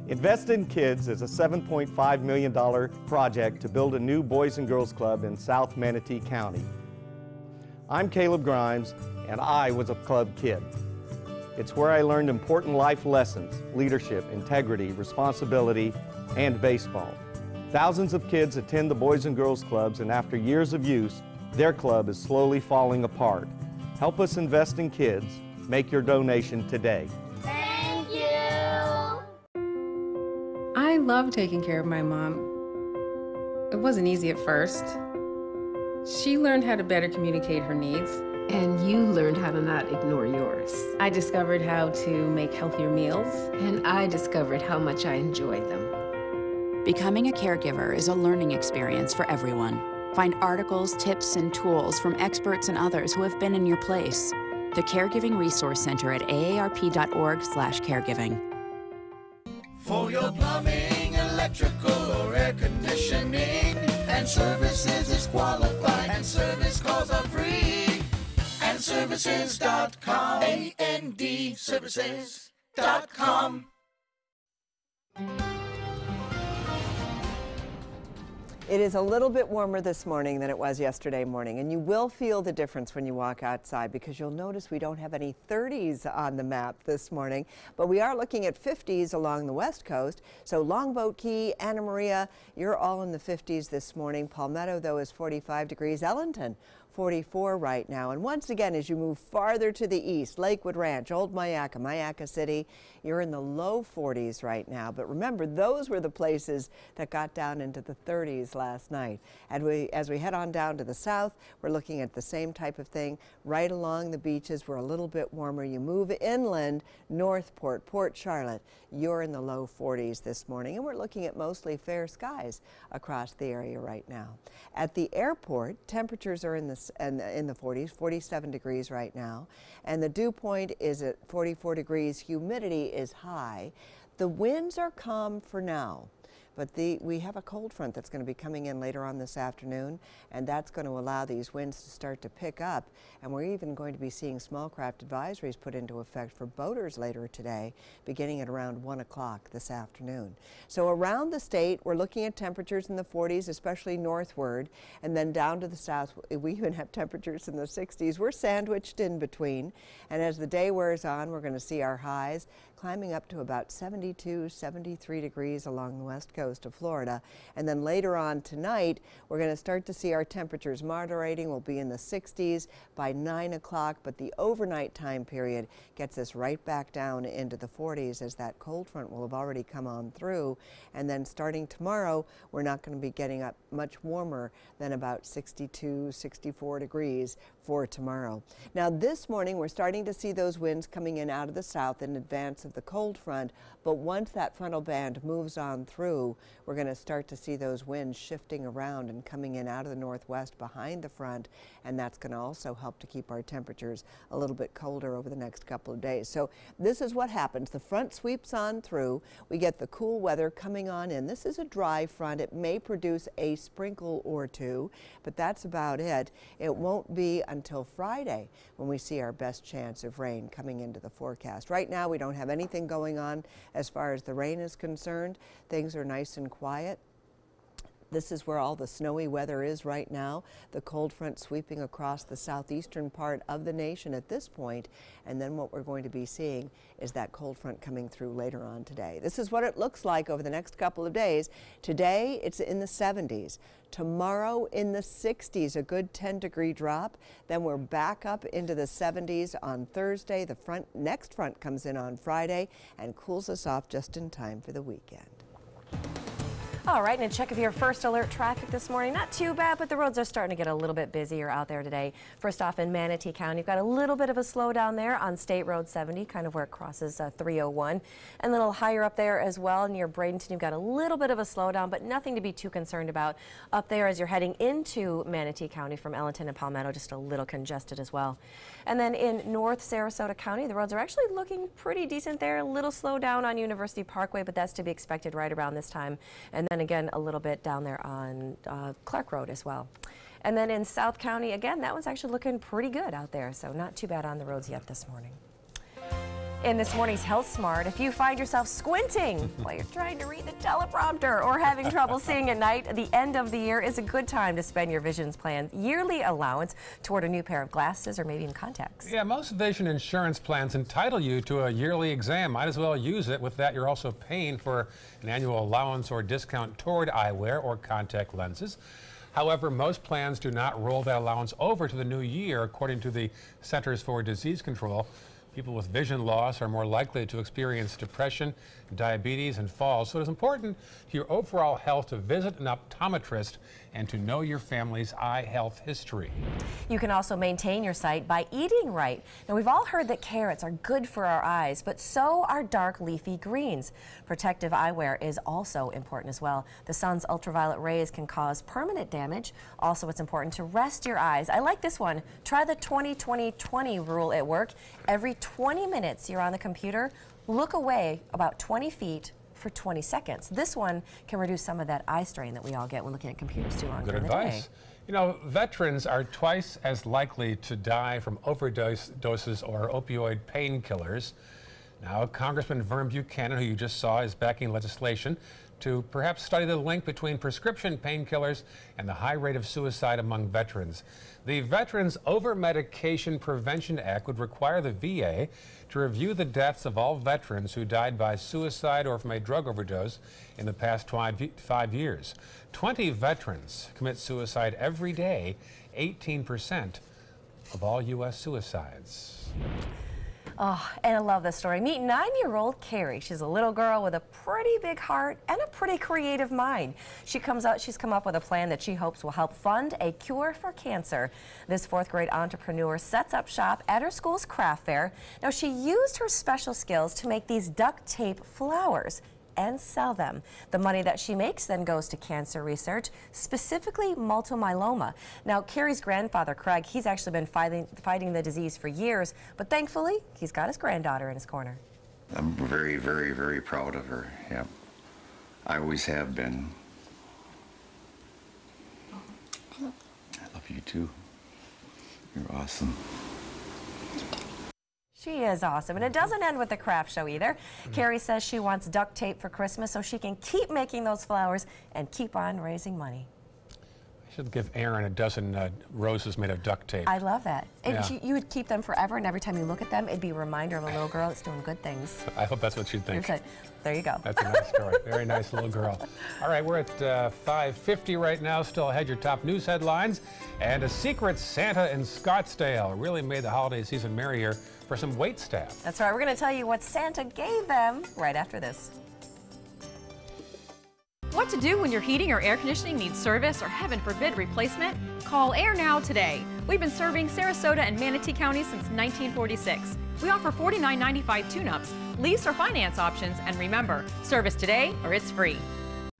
Invest in Kids is a $7.5 million project to build a new Boys and Girls Club in South Manatee County. I'm Caleb Grimes, and I was a club kid. It's where I learned important life lessons, leadership, integrity, responsibility, and baseball. Thousands of kids attend the Boys and Girls Clubs, and after years of use, their club is slowly falling apart. Help us invest in kids. Make your donation today. Thank you! I love taking care of my mom. It wasn't easy at first. She learned how to better communicate her needs, And you learned how to not ignore yours. I discovered how to make healthier meals, and I discovered how much I enjoyed them. Becoming a caregiver is a learning experience for everyone. Find articles, tips, and tools from experts and others who have been in your place. The Caregiving Resource Center at aarp.org/caregiving. For your plumbing, electrical, or air conditioning, and services is qualified, and service calls are free. And services.com, AND services.com. It is a little bit warmer this morning than it was yesterday morning, and you will feel the difference when you walk outside because you'll notice we don't have any 30s on the map this morning, but we are looking at 50s along the west coast. So Longboat Key, Anna Maria, you're all in the 50s this morning. Palmetto, though, is 45 degrees. Ellington, 44 right now. And once again, as you move farther to the east, Lakewood Ranch, Old Myakka, Myakka City, you're in the low 40s right now. But remember, those were the places that got down into the 30s last night. And as we head on down to the south, we're looking at the same type of thing. Right along the beaches, we're a little bit warmer. You move inland, Northport, Port Charlotte, you're in the low 40s this morning. And we're looking at mostly fair skies across the area right now. At the airport, temperatures are in the 40s, 47 degrees right now, and the dew point is at 44 degrees. Humidity is high. The winds are calm for now, but we have a cold front that's going to be coming in later on this afternoon, and that's going to allow these winds to start to pick up, and we're even going to be seeing small craft advisories put into effect for boaters later today, beginning at around 1 o'clock this afternoon. So around the state, we're looking at temperatures in the 40s, especially northward, and then down to the south, we even have temperatures in the 60s. We're sandwiched in between, and as the day wears on, we're going to see our highs climbing up to about 72, 73 degrees along the west coast of Florida. And then later on tonight, we're going to start to see our temperatures moderating. We'll be in the 60s by 9 o'clock, but the overnight time period gets us right back down into the 40s as that cold front will have already come on through. And then starting tomorrow, we're not going to be getting up much warmer than about 62, 64 degrees for tomorrow. Now this morning, we're starting to see those winds coming in out of the south in advance of the cold front, but once that frontal band moves on through, we're going to start to see those winds shifting around and coming in out of the northwest behind the front, and that's going to also help to keep our temperatures a little bit colder over the next couple of days. So this is what happens. The front sweeps on through. We get the cool weather coming on in. This is a dry front. It may produce a sprinkle or two, but that's about it. It won't be until Friday when we see our best chance of rain coming into the forecast. Right now, we don't have anything going on as far as the rain is concerned. Things are nice and quiet. This is where all the snowy weather is right now. The cold front sweeping across the southeastern part of the nation at this point. And then what we're going to be seeing is that cold front coming through later on today. This is what it looks like over the next couple of days. Today, it's in the 70s. Tomorrow in the 60s, a good 10-degree drop. Then we're back up into the 70s on Thursday. The next front comes in on Friday and cools us off just in time for the weekend. All right, and a check of your first alert traffic this morning. Not too bad, but the roads are starting to get a little bit busier out there today. First off, in Manatee County, you've got a little bit of a slowdown there on State Road 70, kind of where it crosses 301. And a little higher up there as well near Bradenton, you've got a little bit of a slowdown, but nothing to be too concerned about. Up there as you're heading into Manatee County from Ellington and Palmetto, just a little congested as well. And then in North Sarasota County, the roads are actually looking pretty decent there. A little slowdown on University Parkway, but that's to be expected right around this time. And then again, a little bit down there on Clark Road as well. And then in South County, again, that one's actually looking pretty good out there, so not too bad on the roads yet this morning. In this morning's Health Smart, if you find yourself squinting while you're trying to read the teleprompter or having trouble seeing at night, the end of the year is a good time to spend your vision plan's yearly allowance toward a new pair of glasses or maybe even contacts. Yeah, most vision insurance plans entitle you to a yearly exam. Might as well use it. With that, you're also paying for an annual allowance or discount toward eyewear or contact lenses. However, most plans do not roll that allowance over to the new year, according to the Centers for Disease Control. People with vision loss are more likely to experience depression, diabetes, and falls. So it is important to your overall health to visit an optometrist and to know your family's eye health history. You can also maintain your sight by eating right. Now, we've all heard that carrots are good for our eyes, but so are dark leafy greens. Protective eyewear is also important as well. The sun's ultraviolet rays can cause permanent damage. Also, it's important to rest your eyes. I like this one. Try the 20-20-20 rule at work. Every 20 minutes you're on the computer, look away about 20 feet for 20 seconds. This one can reduce some of that eye strain that we all get when looking at computers too long Good during the day. advice. You know, veterans are twice as likely to die from overdoses or opioid painkillers. Now, Congressman Vern Buchanan, who you just saw, is backing legislation to perhaps study the link between prescription painkillers and the high rate of suicide among veterans. The Veterans Over-Medication Prevention Act would require the VA to review the deaths of all veterans who died by suicide or from a drug overdose in the past 5 years. 20 veterans commit suicide every day, 18% of all U.S. suicides. Oh, and I love this story. Meet 9-year-old Carrie. She's a little girl with a pretty big heart and a pretty creative mind. She's come up with a plan that she hopes will help fund a cure for cancer. This 4th grade entrepreneur sets up shop at her school's craft fair. Now, she used her special skills to make these duct tape flowers and sell them. The money that she makes then goes to cancer research, specifically multiple myeloma. Now, Carrie's grandfather, Craig, he's actually been fighting the disease for years, but thankfully, he's got his granddaughter in his corner. I'm very, very, very proud of her. Yeah, I always have been. I love you too. You're awesome. She is awesome, and it doesn't end with the craft show either. Carrie says she wants duct tape for Christmas so she can keep making those flowers and keep on raising money. I should give Aaron a dozen roses made of duct tape. I love that. And Yeah. you would keep them forever, and every time you look at them, it'd be a reminder of a little girl that's doing good things. I hope that's what you'd think. There you go. That's a nice story. Very nice little girl. All right, we're at 5:50 right now. Still ahead, your top news headlines. And a secret Santa in Scottsdale really made the holiday season merrier for some wait staff. That's right. We're going to tell you what Santa gave them right after this. What to do when your heating or air conditioning needs service or, heaven forbid, replacement? Call Air Now today. We've been serving Sarasota and Manatee counties since 1946. We offer $49.95 tune-ups, lease or finance options, and remember, service today or it's free.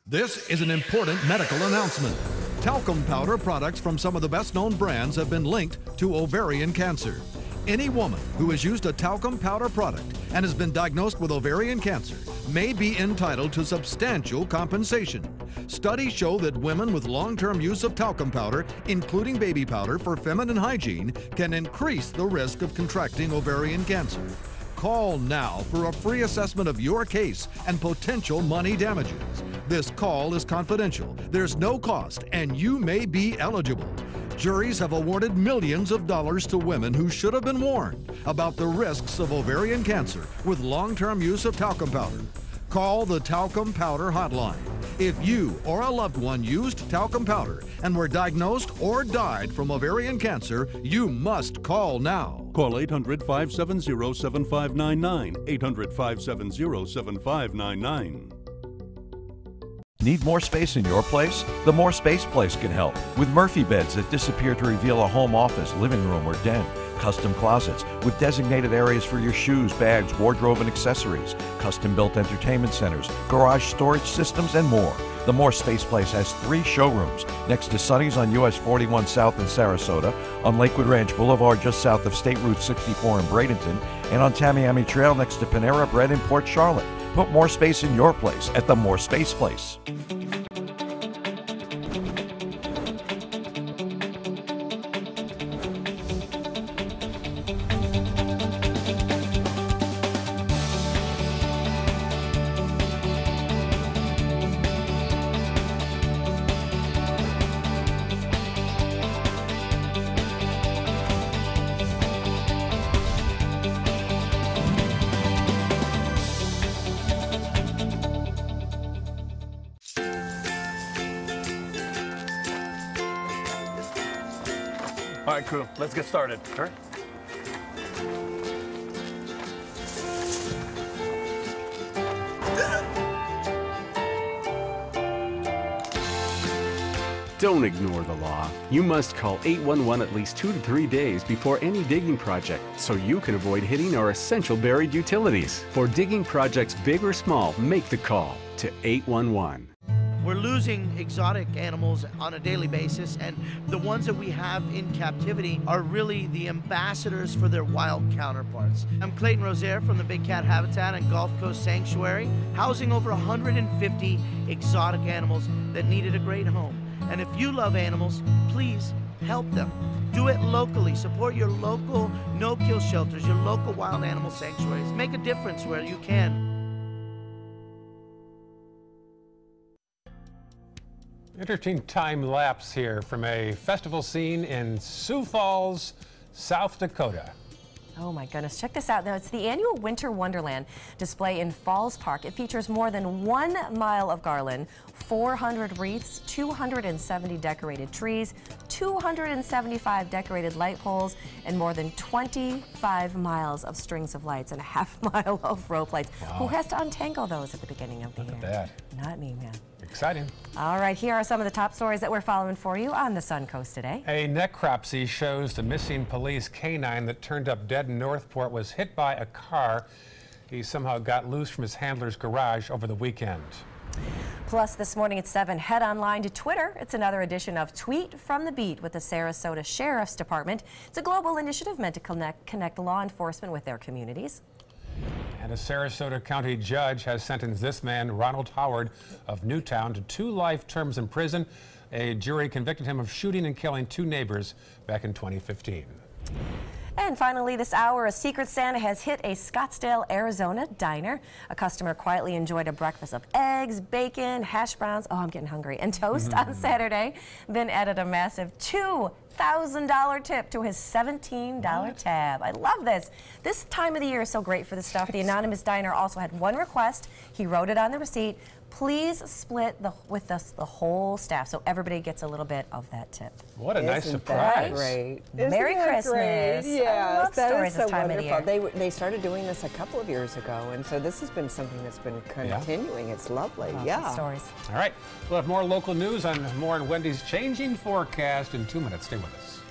This is an important medical announcement. Talcum powder products from some of the best-known brands have been linked to ovarian cancer. Any woman who has used a talcum powder product and has been diagnosed with ovarian cancer may be entitled to substantial compensation. Studies show that women with long-term use of talcum powder, including baby powder for feminine hygiene, can increase the risk of contracting ovarian cancer. Call now for a free assessment of your case and potential money damages. This call is confidential, there's no cost, and you may be eligible. Juries have awarded millions of dollars to women who should have been warned about the risks of ovarian cancer with long-term use of talcum powder. Call the Talcum Powder Hotline. If you or a loved one used talcum powder and were diagnosed or died from ovarian cancer, you must call now. Call 800-570-7599, 800-570-7599. Need more space in your place? The More Space Place can help with Murphy beds that disappear to reveal a home office, living room, or den. Custom closets with designated areas for your shoes, bags, wardrobe, and accessories. Custom-built entertainment centers, garage storage systems, and more. The More Space Place has 3 showrooms next to Sonny's on US 41 South in Sarasota, on Lakewood Ranch Boulevard just south of State Route 64 in Bradenton, and on Tamiami Trail next to Panera Bread in Port Charlotte. Put more space in your place at the More Space Place. All right, crew, let's get started. Sure. Don't ignore the law. You must call 811 at least 2 to 3 days before any digging project so you can avoid hitting our essential buried utilities. For digging projects big or small, make the call to 811. We're losing exotic animals on a daily basis, and the ones that we have in captivity are really the ambassadors for their wild counterparts. I'm Clayton Rozier from the Big Cat Habitat and Gulf Coast Sanctuary, housing over 150 exotic animals that needed a great home. And if you love animals, please help them. Do it locally. Support your local no-kill shelters, your local wild animal sanctuaries. Make a difference where you can. Interesting time lapse here from a festival scene in Sioux Falls, South Dakota. Oh my goodness, check this out. Now, it's the annual Winter Wonderland display in Falls Park. It features more than 1 mile of garland, 400 wreaths, 270 decorated trees, 275 decorated light poles, and more than 25 miles of strings of lights and a half mile of rope lights. Wow. Who has to untangle those at the beginning of the year? Look at that. Not me, man. Exciting. All right, here are some of the top stories that we're following for you on the Suncoast today. A necropsy shows the missing police canine that turned up dead in Northport was hit by a car. He somehow got loose from his handler's garage over the weekend. Plus, this morning at 7, head online to Twitter. It's another edition of Tweet from the Beat with the Sarasota Sheriff's Department. It's a global initiative meant to connect law enforcement with their communities. And a Sarasota County judge has sentenced this man, Ronald Howard of Newtown, to 2 life terms in prison. A jury convicted him of shooting and killing 2 neighbors back in 2015. And finally this hour, a Secret Santa has hit a Scottsdale, Arizona diner. A customer quietly enjoyed a breakfast of eggs, bacon, hash browns, oh, I'm getting hungry, and toast on Saturday, then added a massive $2,000 tip to his $17 tab. I love this. This time of the year is so great for this stuff. The anonymous diner also had one request. He wrote it on the receipt. Please split with us the whole staff so everybody gets a little bit of that tip. What a nice surprise. Great. Merry Christmas. Yeah, I love stories so this time wonderful. of the year. They started doing this a couple of years ago, and so this has been something that's been continuing. It's lovely. Yeah. Stories. All right. We'll have more local news on more on Wendy's changing forecast in 2 minutes. Stay with us.